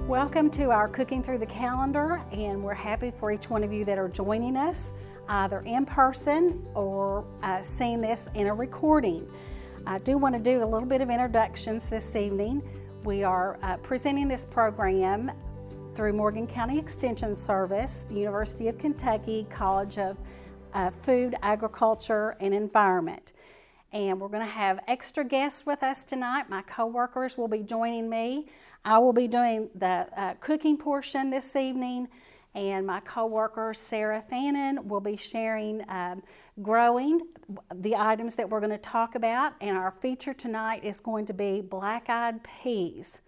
Welcome to our Cooking Through the Calendar, and we're happy for each one of you that are joining us either in person or seeing this in a recording. I do want to do a little bit of introductions this evening. We are presenting this program through Morgan County Extension Service, the University of Kentucky College of Food, Agriculture, and Environment. And we're going to have extra guests with us tonight. My co-workers will be joining me. I will be doing the cooking portion this evening, and my co-worker Sarah Fannin will be sharing growing the items that we're going to talk about, and our feature tonight is going to be black-eyed peas.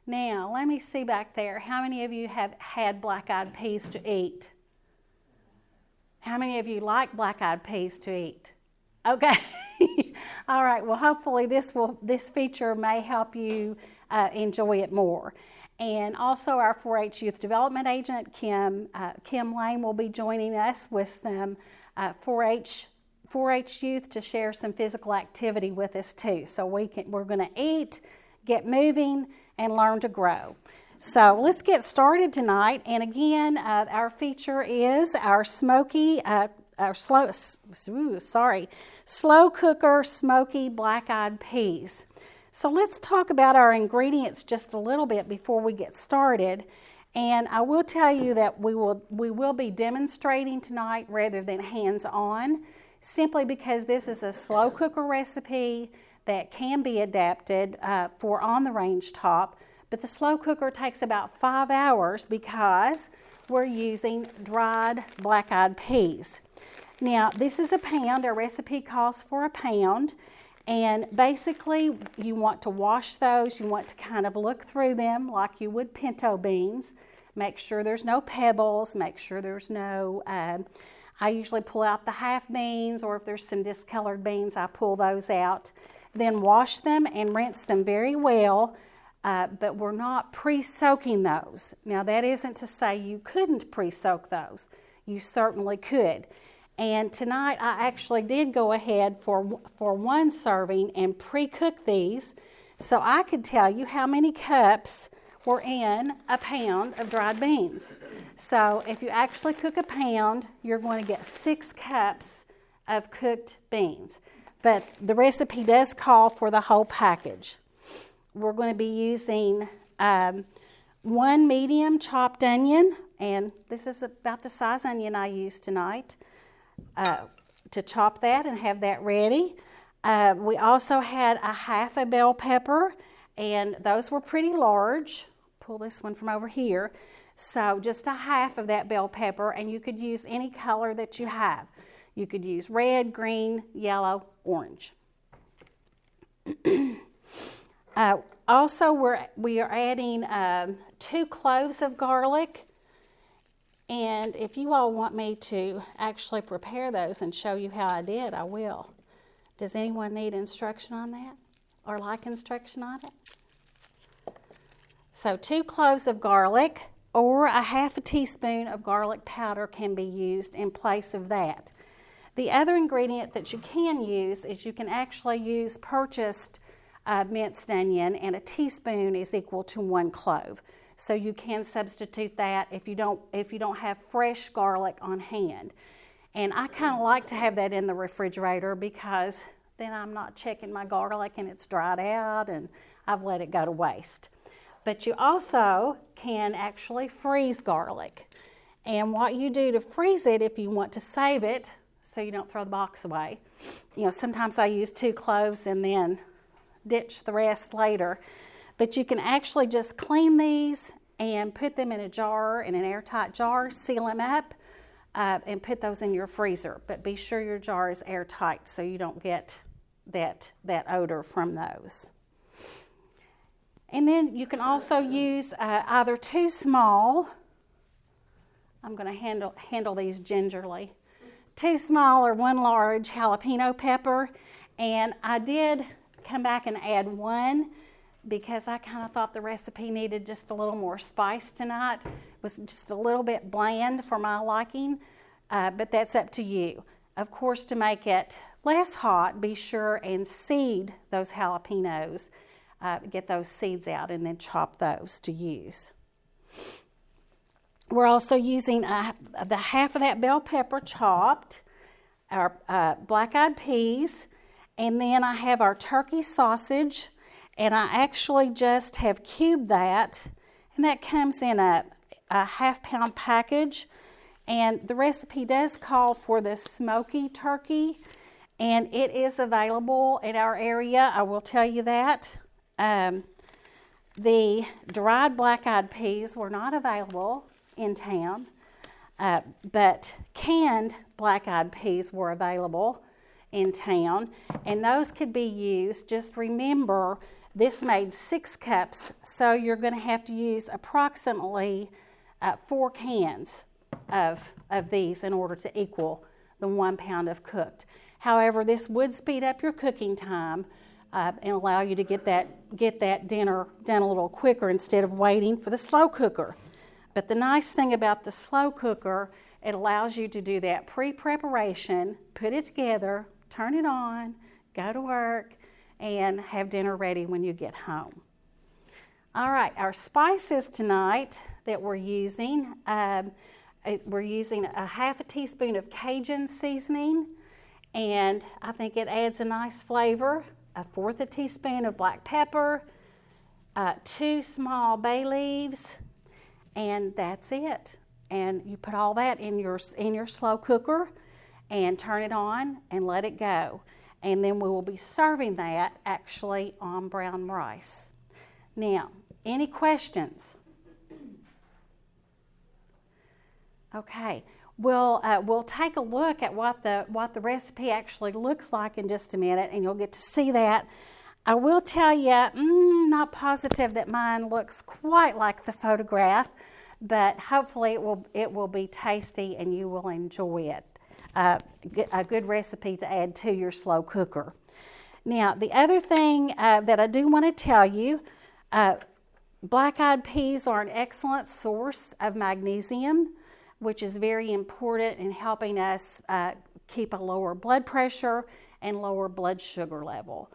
Now, let me see back there. How many of you have had black-eyed peas to eat? How many of you like black-eyed peas to eat? Okay. All right. Well, hopefully this feature may help you enjoy it more. And also our 4-H Youth Development Agent, Kim Lane, will be joining us with some 4-H youth to share some physical activity with us too. So we're going to eat, get moving, and learn to grow. So let's get started tonight. And again, our feature is our slow cooker smoky black-eyed peas. So let's talk about our ingredients just a little bit before we get started. And I will tell you that we will be demonstrating tonight rather than hands-on, simply because this is a slow cooker recipe that can be adapted for on the range top. But the slow cooker takes about 5 hours because we're using dried black-eyed peas. Now, this is a pound. Our recipe calls for a pound. And basically, you want to wash those. You want to kind of look through them like you would pinto beans. Make sure there's no pebbles. Make sure there's no, I usually pull out the half beans, or if there's some discolored beans, I pull those out. Then wash them and rinse them very well, but we're not pre-soaking those. Now, that isn't to say you couldn't pre-soak those. You certainly could. And tonight I actually did go ahead for one serving and pre-cook these so I could tell you how many cups were in a pound of dried beans. So if you actually cook a pound, you're going to get 6 cups of cooked beans. But the recipe does call for the whole package. We're going to be using 1 medium chopped onion, and this is about the size onion I used tonight. To chop that and have that ready. We also had a half a bell pepper, and those were pretty large. Pull this one from over here. So just a half of that bell pepper, and you could use any color that you have. You could use red, green, yellow, orange. Also, we are adding 2 cloves of garlic. And if you all want me to actually prepare those and show you how I did, I will. Does anyone need instruction on that or like instruction on it? So 2 cloves of garlic, or a half a teaspoon of garlic powder can be used in place of that. The other ingredient that you can use is you can actually use purchased minced onion, and a teaspoon is equal to 1 clove. So you can substitute that if you don't have fresh garlic on hand. And I kind of like to have that in the refrigerator because then I'm not checking my garlic and it's dried out and I've let it go to waste. But you also can actually freeze garlic. And what you do to freeze it, if you want to save it so you don't throw the box away, sometimes I use 2 cloves and then ditch the rest later. But you can actually just clean these and put them in a jar, in an airtight jar, seal them up, and put those in your freezer. But be sure your jar is airtight so you don't get that odor from those. And then you can also use either 2 small, I'm going to handle these gingerly, 2 small or 1 large jalapeno pepper. And I did come back and add 1 because I kind of thought the recipe needed just a little more spice tonight. It was just a little bit bland for my liking, but that's up to you. Of course, to make it less hot, be sure and seed those jalapenos, get those seeds out, and then chop those to use. We're also using the half of that bell pepper chopped, our black-eyed peas, and then I have our turkey sausage, and I actually just have cubed that, and that comes in a half-pound package. And the recipe does call for the smoky turkey, and it is available in our area, I will tell you that. The dried black-eyed peas were not available in town, but canned black-eyed peas were available in town, and those could be used. Just remember, this made 6 cups, so you're going to have to use approximately 4 cans of these in order to equal the 1 pound of cooked. However, this would speed up your cooking time and allow you to get that dinner done a little quicker instead of waiting for the slow cooker. But the nice thing about the slow cooker, it allows you to do that pre-preparation, put it together, turn it on, go to work, and have dinner ready when you get home. All right, our spices tonight that we're using a half a teaspoon of Cajun seasoning, and I think it adds a nice flavor. 1/4 a teaspoon of black pepper, 2 small bay leaves, and that's it. And you put all that in your slow cooker and turn it on and let it go. And then we will be serving that actually on brown rice. Now, any questions? Okay, we'll take a look at what the recipe actually looks like in just a minute, and you'll get to see that. I will tell you, not positive that mine looks quite like the photograph, but hopefully it will be tasty and you will enjoy it. A good recipe to add to your slow cooker. Now, the other thing that I do want to tell you, black-eyed peas are an excellent source of magnesium, which is very important in helping us keep a lower blood pressure and lower blood sugar level.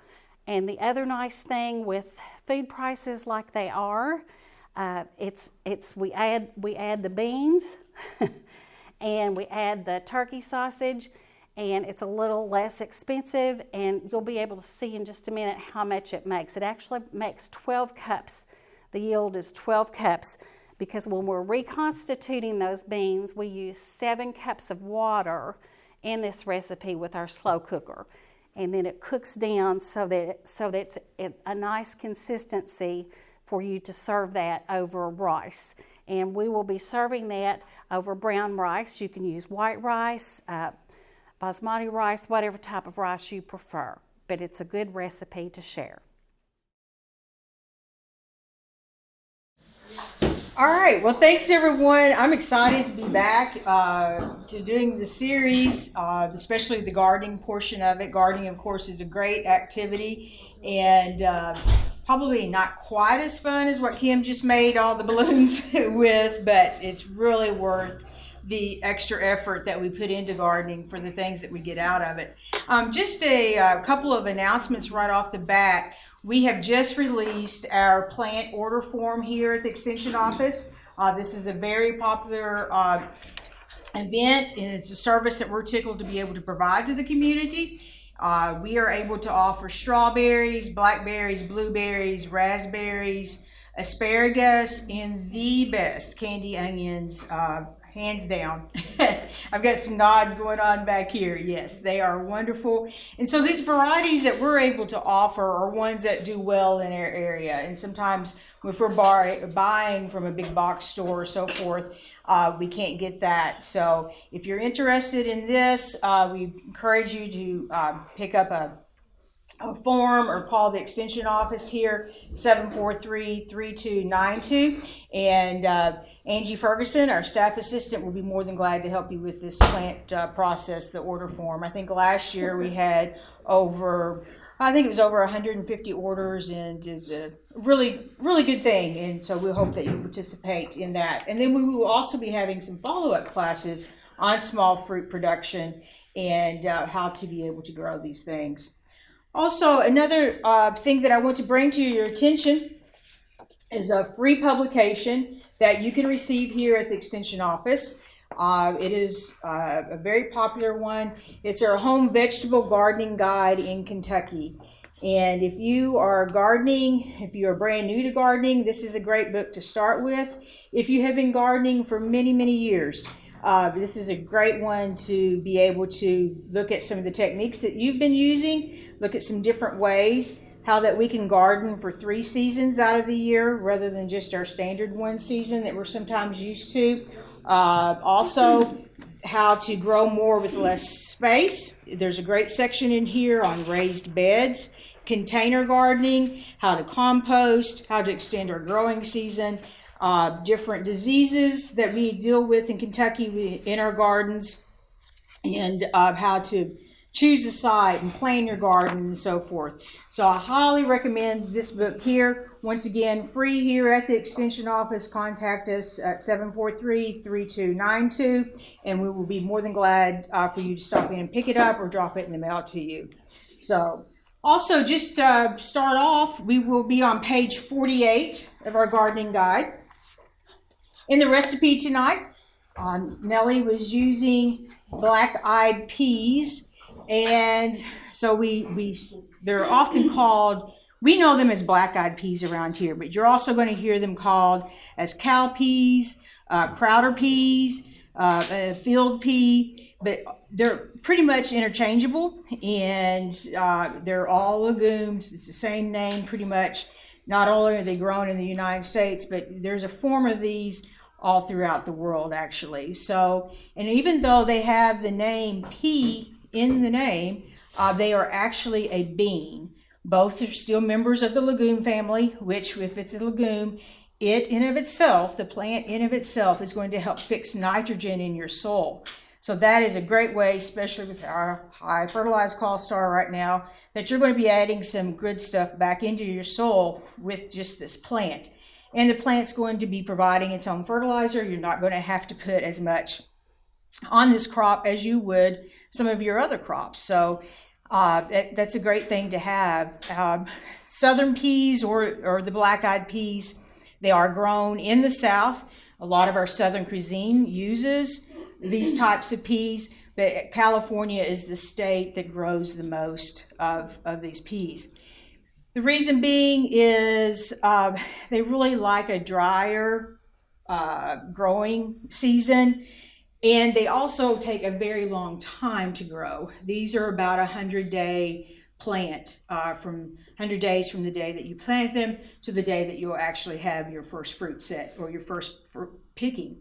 And the other nice thing with food prices like they are, we add the beans and we add the turkey sausage, and it's a little less expensive, and you'll be able to see in just a minute how much it makes. It actually makes 12 cups. The yield is 12 cups, because when we're reconstituting those beans, we use 7 cups of water in this recipe with our slow cooker. And then it cooks down so that it's a nice consistency for you to serve that over rice. And we will be serving that over brown rice. You can use white rice, basmati rice, whatever type of rice you prefer. But it's a good recipe to share. All right, well, thanks everyone. I'm excited to be back to doing the series, especially the gardening portion of it. Gardening, of course, is a great activity, and probably not quite as fun as what Kim just made all the balloons with, but it's really worth the extra effort that we put into gardening for the things that we get out of it. Just a couple of announcements right off the bat. We have just released our plant order form here at the Extension Office. This is a very popular event, and it's a service that we're tickled to be able to provide to the community. We are able to offer strawberries, blackberries, blueberries, raspberries, asparagus, and the best candy onions, hands down. I've got some nods going on back here. Yes, they are wonderful. And so these varieties that we're able to offer are ones that do well in our area. And sometimes if we're buying from a big box store or so forth, we can't get that. So if you're interested in this, we encourage you to pick up a form or call the Extension Office here, 743-3292. And Angie Ferguson, our staff assistant, will be more than glad to help you with this plant process, the order form. I think last year we had over 150 orders, and it's a really, really good thing. And so we hope that you participate in that. And then we will also be having some follow-up classes on small fruit production and how to be able to grow these things. Also, another thing that I want to bring to your attention is a free publication that you can receive here at the Extension office. It is a very popular one. It's our home vegetable gardening guide in Kentucky. And if you are gardening, if you are brand new to gardening, this is a great book to start with. If you have been gardening for many, many years, this is a great one to be able to look at some of the techniques that you've been using, look at some different ways, how that we can garden for 3 seasons out of the year rather than just our standard 1 season that we're sometimes used to. Also, how to grow more with less space. There's a great section in here on raised beds, container gardening, how to compost, how to extend our growing season, different diseases that we deal with in Kentucky in our gardens, and how to choose a site and plan your garden and so forth. So I highly recommend this book here. Once again, free here at the Extension office. Contact us at 743-3292, and we will be more than glad for you to stop in and pick it up or drop it in the mail to you. So also, just start off, we will be on page 48 of our gardening guide. In the recipe tonight, Nellie was using black-eyed peas, and so they're often called, we know them as black-eyed peas around here, but you're also going to hear them called as cow peas, crowder peas, field pea, but they're pretty much interchangeable, and they're all legumes. It's the same name pretty much. Not only are they grown in the United States, but there's a form of these all throughout the world, actually. So, and even though they have the name pea in the name, they are actually a bean. Both are still members of the legume family, which if it's a legume, it in of itself, the plant in of itself, is going to help fix nitrogen in your soil. So that is a great way, especially with our high fertilized costs are right now, that you're going to be adding some good stuff back into your soil with just this plant. And the plant's going to be providing its own fertilizer. You're not going to have to put as much on this crop as you would some of your other crops. So that's a great thing to have. Southern peas or the black-eyed peas, they are grown in the South. A lot of our Southern cuisine uses these types of peas, but California is the state that grows the most of these peas. The reason being is they really like a drier growing season, and they also take a very long time to grow. These are about 100-day plant, from 100 days from the day that you plant them to the day that you'll actually have your first fruit set or your first fruit picking.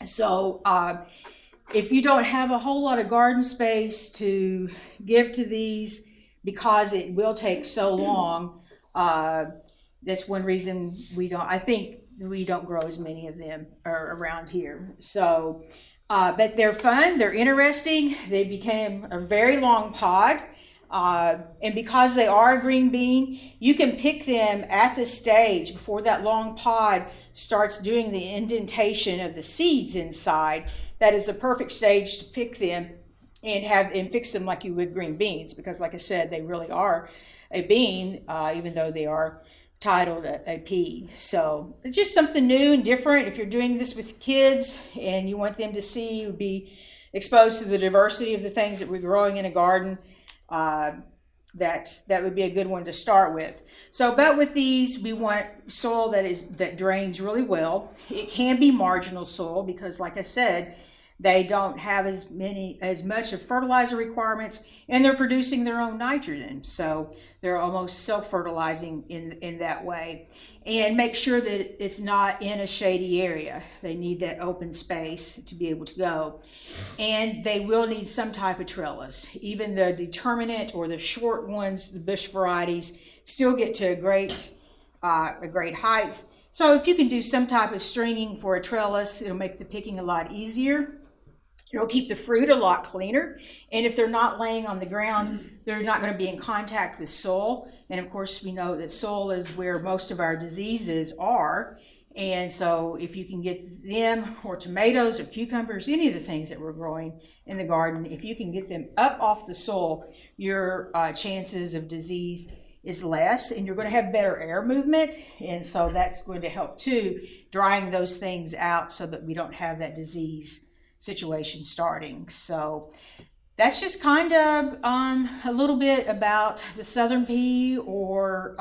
So if you don't have a whole lot of garden space to give to these, because it will take so long, that's one reason I think we don't grow as many of them around here. So, but they're fun, they're interesting, they became a very long pod, and because they are a green bean, you can pick them at the stage before that long pod starts doing the indentation of the seeds inside. That is the perfect stage to pick them and fix them like you would green beans, because like I said, they really are a bean, even though they are titled a pea. So it's just something new and different. If you're doing this with kids and you want them to be exposed to the diversity of the things that we're growing in a garden, that would be a good one to start with. So, but with these, we want soil that drains really well. It can be marginal soil because, like I said, they don't have as much of fertilizer requirements, and they're producing their own nitrogen. So they're almost self-fertilizing in that way. And make sure that it's not in a shady area. They need that open space to be able to go. And they will need some type of trellis. Even the determinate or the short ones, the bush varieties, still get to a great height. So if you can do some type of stringing for a trellis, it'll make the picking a lot easier. It'll keep the fruit a lot cleaner. And if they're not laying on the ground, they're not going to be in contact with soil. And of course, we know that soil is where most of our diseases are. And so if you can get them, or tomatoes or cucumbers, any of the things that we're growing in the garden, if you can get them up off the soil, your chances of disease is less, and you're going to have better air movement, and so that's going to help too, drying those things out so that we don't have that disease situation starting. So that's just kind of a little bit about the southern pea, or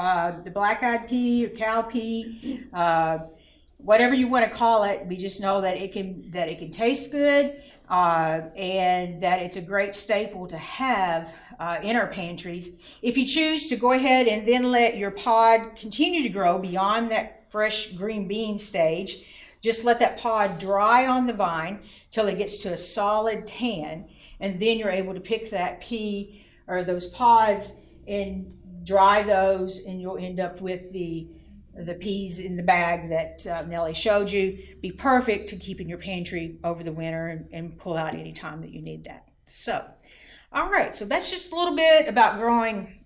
the black-eyed pea, or cow pea, whatever you want to call it. We just know that it can taste good, and that it's a great staple to have in our pantries. If you choose to go ahead and then let your pod continue to grow beyond that fresh green bean stage, just let that pod dry on the vine till it gets to a solid tan, and then you're able to pick that pea or those pods and dry those, and you'll end up with the peas in the bag that Nellie showed you. Be perfect to keep in your pantry over the winter and pull out any time that you need that. So, all right, so that's just a little bit about growing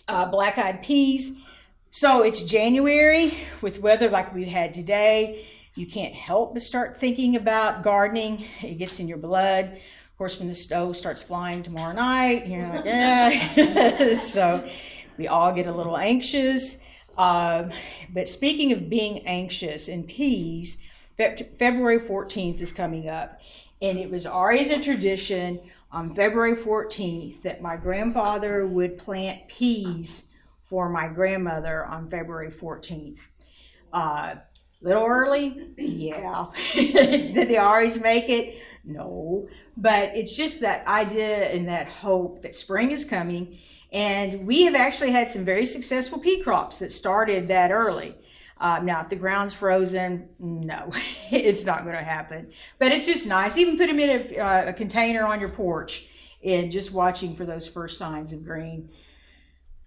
black-eyed peas. So it's January with weather like we had today. You can't help but start thinking about gardening. It gets in your blood. Of course, when the stove starts flying tomorrow night, you're like, yeah. So we all get a little anxious. But speaking of being anxious and peas, February 14th is coming up. And it was always a tradition on February 14th that my grandfather would plant peas for my grandmother on February 14th. Little early? Yeah. Did they always make it? No. But it's just that idea and that hope that spring is coming. And we have actually had some very successful pea crops that started that early. Now, if the ground's frozen, no, it's not going to happen. But it's just nice. Even put them in a container on your porch, and just watching for those first signs of green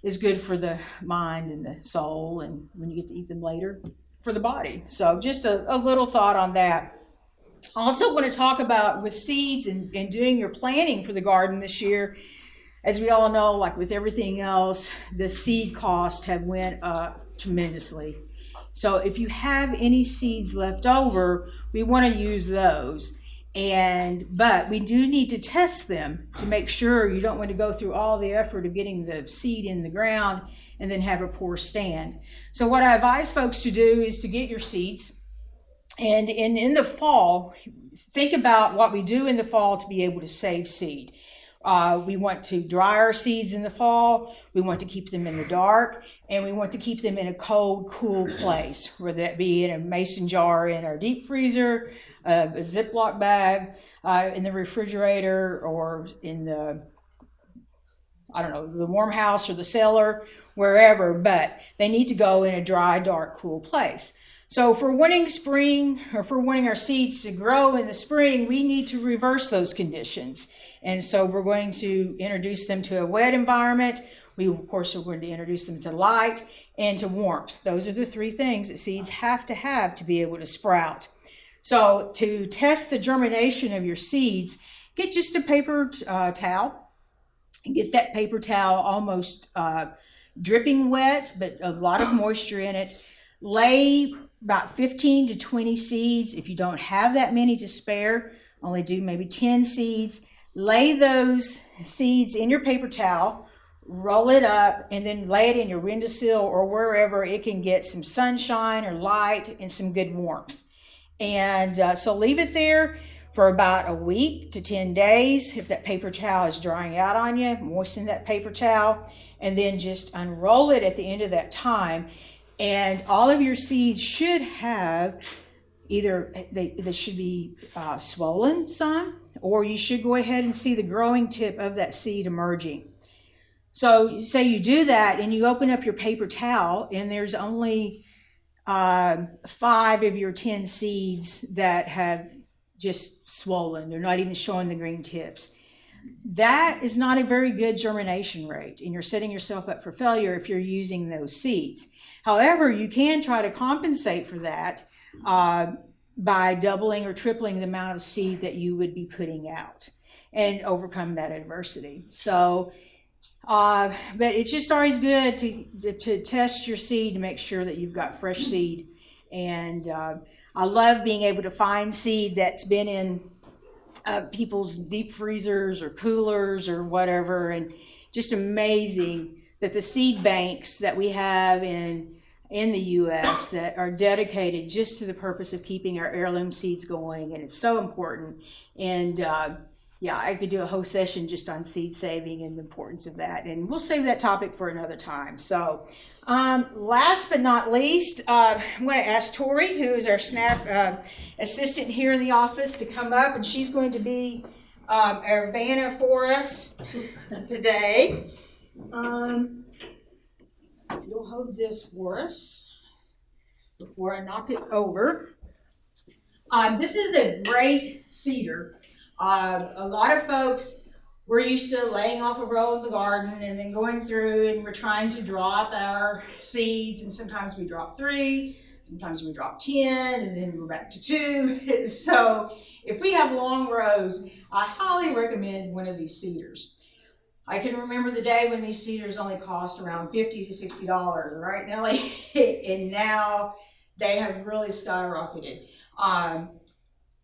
is good for the mind and the soul, and when you get to eat them later, for the body. So just a little thought on that. I also want to talk about with seeds and doing your planning for the garden this year. As we all know, like with everything else, the seed costs have went up tremendously. So if you have any seeds left over, we want to use those. But we do need to test them to make sure. You don't want to go through all the effort of getting the seed in the ground and then have a poor stand. So what I advise folks to do is to get your seeds. And in the fall, think about what we do in the fall to be able to save seed. We want to dry our seeds in the fall. We want to keep them in the dark, and we want to keep them in a cold, cool place, whether that be in a mason jar in our deep freezer, a Ziploc bag in the refrigerator, or in the warm house or the cellar, wherever. But they need to go in a dry, dark, cool place. So for wanting spring, or for wanting our seeds to grow in the spring, we need to reverse those conditions. And so we're going to introduce them to a wet environment. We, of course, are going to introduce them to light and to warmth. Those are the three things that seeds have to be able to sprout. So to test the germination of your seeds, get just a paper towel. And get that paper towel almost dripping wet, but a lot of moisture in it. Lay about 15 to 20 seeds. If you don't have that many to spare, only do maybe 10 seeds. Lay those seeds in your paper towel, roll it up, and then lay it in your windowsill or wherever it can get some sunshine or light and some good warmth. And so leave it there for about a week to 10 days. If that paper towel is drying out on you, moisten that paper towel, and then just unroll it at the end of that time. And all of your seeds should have either, they should be swollen some, or you should go ahead and see the growing tip of that seed emerging. So say you do that and you open up your paper towel and there's only 5 of your 10 seeds that have just swollen. They're not even showing the green tips. That is not a very good germination rate, and you're setting yourself up for failure if you're using those seeds. However, you can try to compensate for that by doubling or tripling the amount of seed that you would be putting out and overcome that adversity. So, but it's just always good to test your seed to make sure that you've got fresh seed. And I love being able to find seed that's been in people's deep freezers or coolers or whatever, and just amazing that the seed banks that we have in the U.S. that are dedicated just to the purpose of keeping our heirloom seeds going, and it's so important. And yeah, I could do a whole session just on seed saving and the importance of that, and we'll save that topic for another time. So last but not least, I'm going to ask Tori, who is our SNAP assistant here in the office, to come up, and she's going to be our Vanna for us today. You'll hold this for us before I knock it over. This is a great cedar. A lot of folks, we're used to laying off a row in the garden and then going through, and we're trying to drop our seeds, and sometimes we drop 3, sometimes we drop 10, and then we're back to 2. So if we have long rows, I highly recommend one of these cedars. I can remember the day when these cedars only cost around $50 to $60, right, Nellie? And now they have really skyrocketed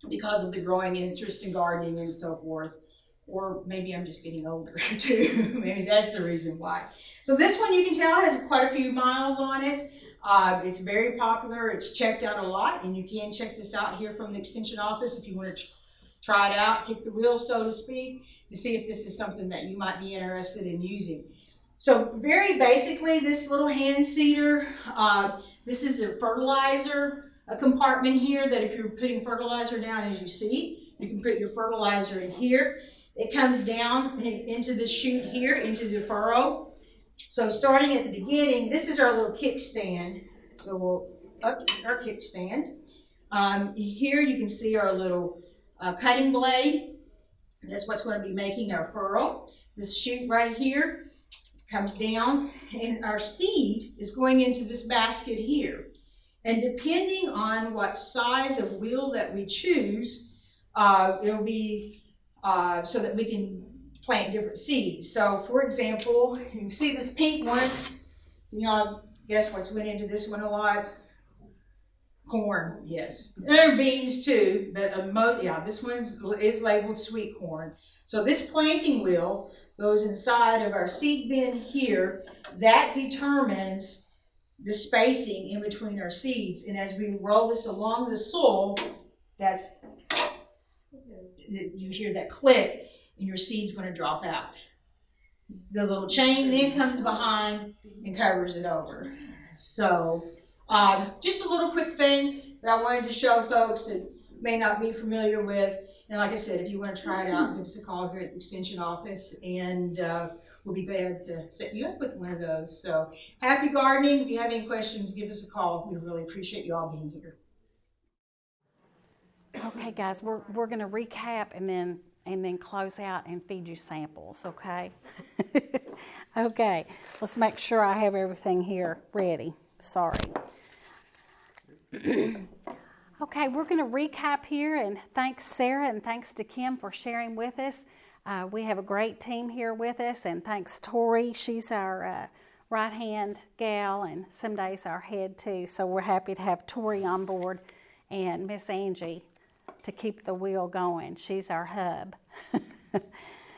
because of the growing interest in gardening and so forth. Or maybe I'm just getting older too. Maybe that's the reason why. So this one, you can tell, has quite a few miles on it. It's very popular. It's checked out a lot, and you can check this out here from the Extension office if you want to try it out, kick the wheels, so to speak, to see if this is something that you might be interested in using. So very basically, this little hand seeder, this is a fertilizer compartment here, that if you're putting fertilizer down as you see, you can put your fertilizer in here. It comes down into the chute here, into the furrow. So starting at the beginning, this is our little kickstand. So we'll up our kickstand. Here you can see our little cutting blade. That's what's going to be making our furrow. This chute right here comes down, and our seed is going into this basket here. And depending on what size of wheel that we choose, it'll be so that we can plant different seeds. So for example, you can see this pink one. You know, guess what's went into this one a lot? Corn, yes. There are beans too, but yeah, this one is labeled sweet corn. So this planting wheel goes inside of our seed bin here. That determines the spacing in between our seeds. And as we roll this along the soil, you hear that click, and your seed's going to drop out. The little chain then comes behind and covers it over. So just a little quick thing that I wanted to show folks that may not be familiar with. And like I said, if you want to try it out, give us a call here at the Extension office, and we'll be glad to set you up with one of those. So happy gardening. If you have any questions, give us a call. We really appreciate you all being here. Okay, guys, we're going to recap and then close out and feed you samples, okay? Okay, let's make sure I have everything here ready. Sorry. Okay, we're going to recap here, and thanks Sarah and thanks to Kim for sharing with us. We have a great team here with us, and thanks Tori. She's our right-hand gal, and some days our head too. So we're happy to have Tori on board, and Miss Angie to keep the wheel going. She's our hub.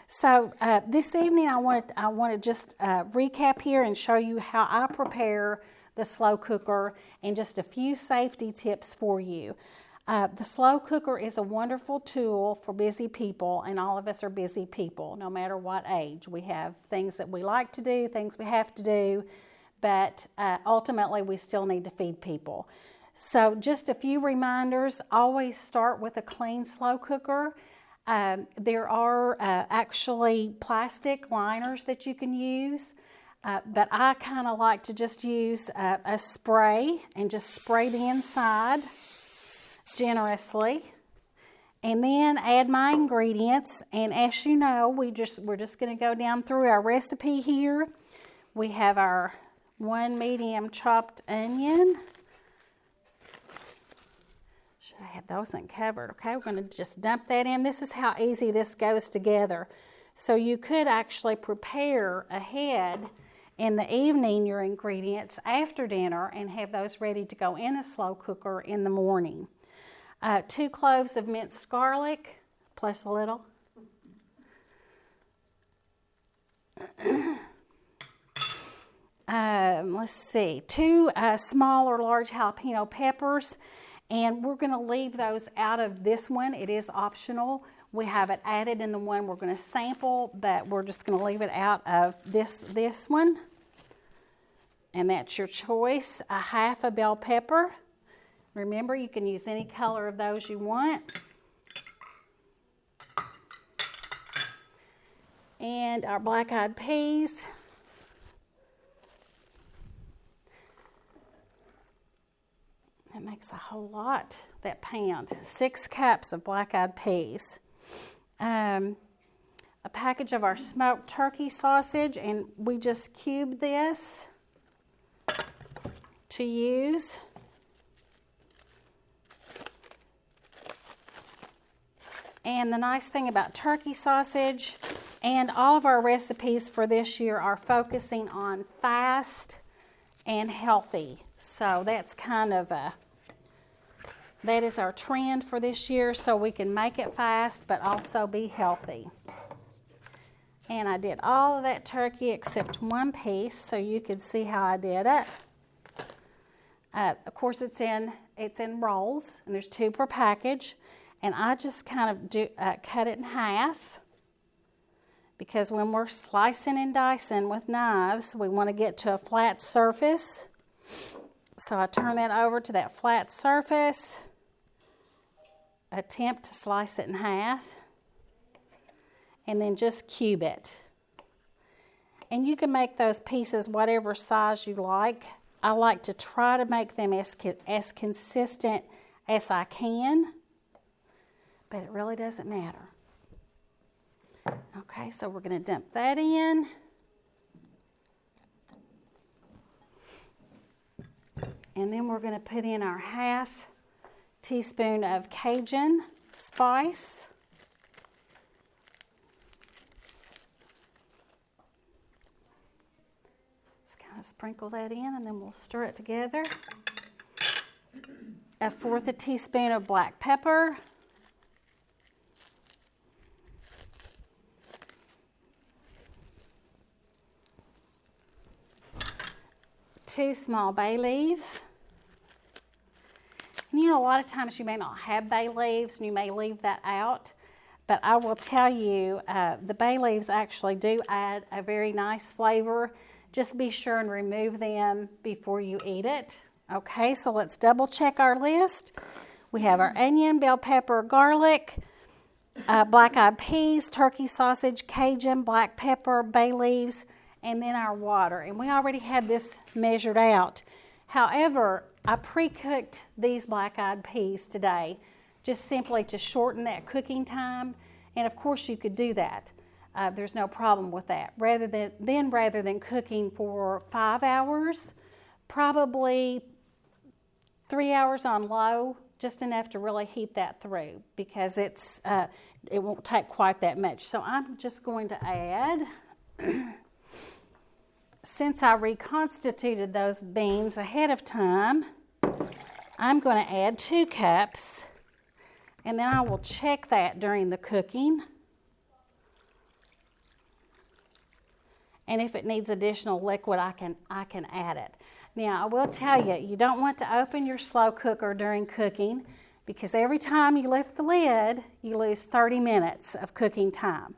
So this evening I want to just recap here and show you how I prepare the slow cooker and just a few safety tips for you. The slow cooker is a wonderful tool for busy people, and all of us are busy people no matter what age. We have things that we like to do, things we have to do, but ultimately we still need to feed people. So just a few reminders: always start with a clean slow cooker. There are actually plastic liners that you can use, but I kind of like to just use a spray and just spray the inside generously, and then add my ingredients. And as you know, we're just going to go down through our recipe here. We have our 1 medium chopped onion. I had those uncovered. Okay, we're going to just dump that in. This is how easy this goes together. So you could actually prepare ahead in the evening your ingredients after dinner and have those ready to go in the slow cooker in the morning. 2 cloves of minced garlic, plus a little. let's see, 2 small or large jalapeno peppers, and we're going to leave those out of this one. It is optional. We have it added in the one we're going to sample, but we're just going to leave it out of this one. And that's your choice. A half a bell pepper. Remember, you can use any color of those you want. And our black-eyed peas. That makes a whole lot, that pound. 6 cups of black-eyed peas. A package of our smoked turkey sausage, and we just cubed this to use. And the nice thing about turkey sausage and all of our recipes for this year are focusing on fast and healthy. So that's kind of that is our trend for this year, so we can make it fast but also be healthy. And I did all of that turkey except one piece, so you can see how I did it. Of course, it's in rolls, and there's 2 per package. And I just kind of cut it in half, because when we're slicing and dicing with knives, we want to get to a flat surface. So I turn that over to that flat surface, attempt to slice it in half, and then just cube it. And you can make those pieces whatever size you like. I like to try to make them as consistent as I can, but it really doesn't matter. Okay, so we're going to dump that in. And then we're going to put in our half teaspoon of Cajun spice. Just kind of sprinkle that in, and then we'll stir it together. 1/4 teaspoon of black pepper. 2 small bay leaves. And you know, a lot of times you may not have bay leaves and you may leave that out, but I will tell you the bay leaves actually do add a very nice flavor. Just be sure and remove them before you eat it. Okay, so let's double check our list. We have our onion, bell pepper, garlic, black-eyed peas, turkey sausage, Cajun, black pepper, bay leaves, and then our water. And we already had this measured out. However, I pre-cooked these black-eyed peas today just simply to shorten that cooking time. And of course you could do that. There's no problem with that. Rather than cooking for 5 hours, probably 3 hours on low, just enough to really heat that through, because it won't take quite that much. So I'm just going to add, since I reconstituted those beans ahead of time, I'm going to add 2 cups, and then I will check that during the cooking. And if it needs additional liquid, I can add it. Now, I will tell you, you don't want to open your slow cooker during cooking, because every time you lift the lid, you lose 30 minutes of cooking time.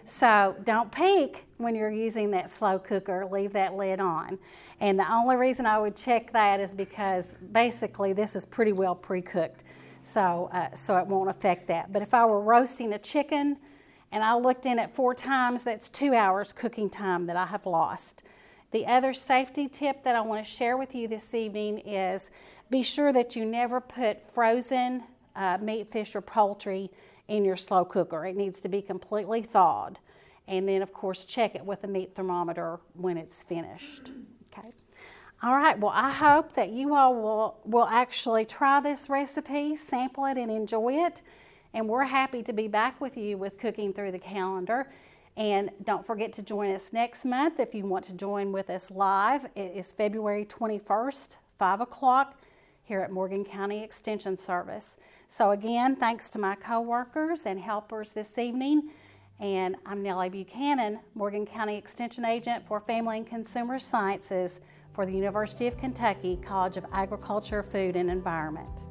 So don't peek when you're using that slow cooker. Leave that lid on. And the only reason I would check that is because basically this is pretty well pre-cooked, so it won't affect that. But if I were roasting a chicken and I looked in it 4 times, that's 2 hours cooking time that I have lost. The other safety tip that I want to share with you this evening is be sure that you never put frozen meat, fish, or poultry in your slow cooker. It needs to be completely thawed. And then, of course, check it with a meat thermometer when it's finished. Okay. All right, well, I hope that you all will actually try this recipe, sample it, and enjoy it. And we're happy to be back with you with Cooking Through the Calendar. And don't forget to join us next month if you want to join with us live. It is February 21st, 5 o'clock here at Morgan County Extension Service. So again, thanks to my co-workers and helpers this evening. And I'm Nellie Buchanan, Morgan County Extension Agent for Family and Consumer Sciences for the University of Kentucky College of Agriculture, Food, and Environment.